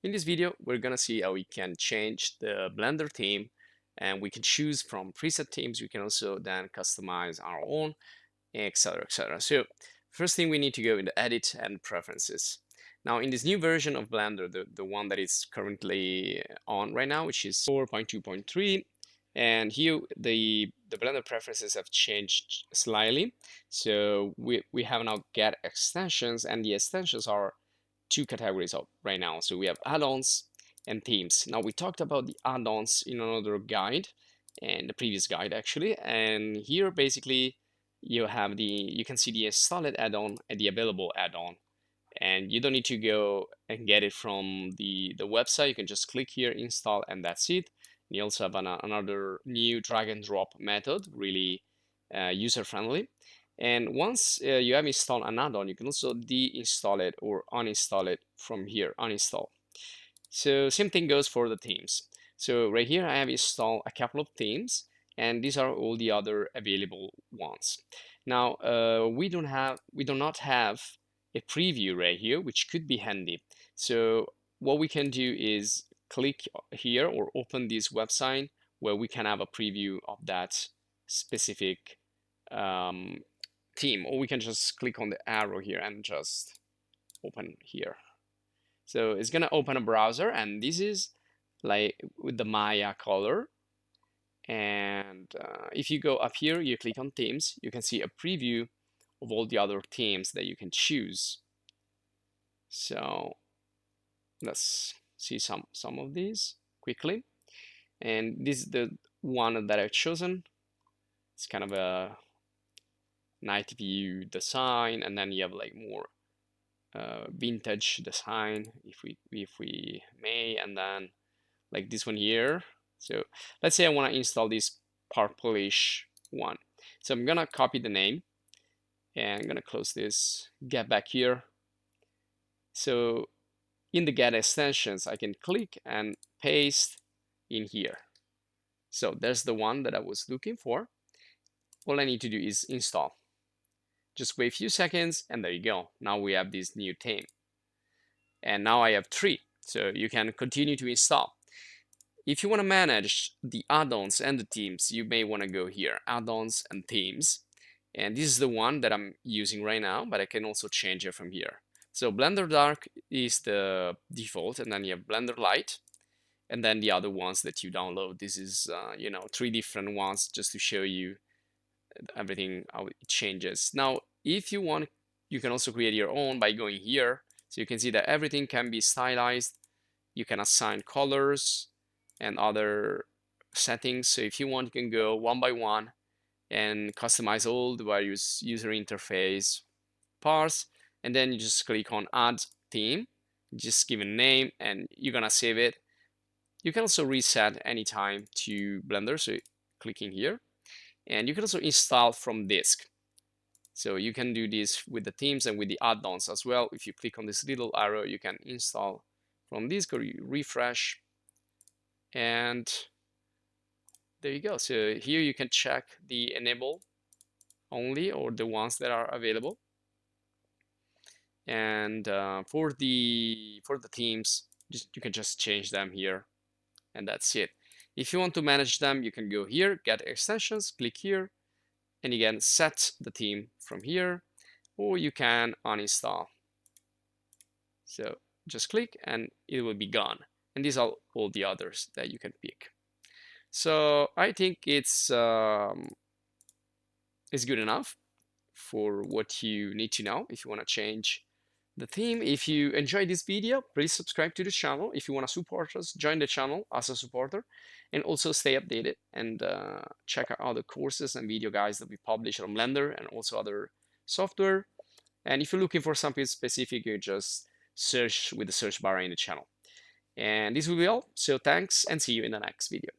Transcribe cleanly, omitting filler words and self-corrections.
In this video, we're gonna see how we can change the Blender theme, and we can choose from preset themes. We can also then customize our own, etc, etc. So first thing, we need to go into edit and preferences. Now in this new version of Blender, the one that is currently on right now, which is 4.2.3, and here the Blender preferences have changed slightly. So we have now get extensions, and the extensions are two categories of right now. So we have add-ons and themes. Now we talked about the add-ons in another guide, and the previous guide actually, and here basically you have you can see the installed add-on and the available add-on, and you don't need to go and get it from the website. You can just click here, install, and that's it. And you also have another new drag and drop method, really user-friendly. And once you have installed an add-on, you can also deinstall it or uninstall it from here, uninstall. So same thing goes for the themes. So right here I have installed a couple of themes, and these are all the other available ones. Now we do not have a preview right here, which could be handy. So what we can do is click here or open this website where we can have a preview of that specific um, theme, or we can just click on the arrow here and just open here. So it's gonna open a browser, and this is like with the Maya color. And if you go up here, you click on themes, you can see a preview of all the other themes that you can choose. So let's see some of these quickly. And this is the one that I've chosen. It's kind of a night view design, and then you have like more vintage design, if we may, and then like this one here. So let's say I want to install this purplish one. So I'm gonna copy the name, and I'm gonna close this, get back here. So in the get extensions, I can click and paste in here. So there's the one that I was looking for. All I need to do is install. Just wait a few seconds, and there you go. Now we have this new theme. And now I have 3. So you can continue to install. If you want to manage the add-ons and the themes, you may want to go here, add-ons and themes. And this is the one that I'm using right now, but I can also change it from here. So Blender Dark is the default, and then you have Blender Light, and then the other ones that you download. This is, 3 different ones just to show you everything, how it changes. Now, if you want, you can also create your own by going here. So you can see that everything can be stylized. You can assign colors and other settings. So if you want, you can go one by one and customize all the various user interface parts. And then you just click on add theme, just give a name, and you're gonna save it. You can also reset anytime to Blender, so clicking here. And you can also install from disk. So you can do this with the themes and with the add-ons as well. If you click on this little arrow, you can install from disk, or you refresh, and there you go. So here you can check the enable only, or the ones that are available. And for the themes, you can just change them here, and that's it. If you want to manage them, you can go here, get extensions, click here, and you can set the theme from here, or you can uninstall. So just click and it will be gone. And these are all the others that you can pick. So I think it's good enough for what you need to know if you want to change the theme. If you enjoyed this video, please subscribe to the channel. If you want to support us, join the channel as a supporter, and also stay updated and check out other courses and video guides that we publish on Blender and also other software. And if you're looking for something specific, you just search with the search bar in the channel. And this will be all. So thanks, and see you in the next video.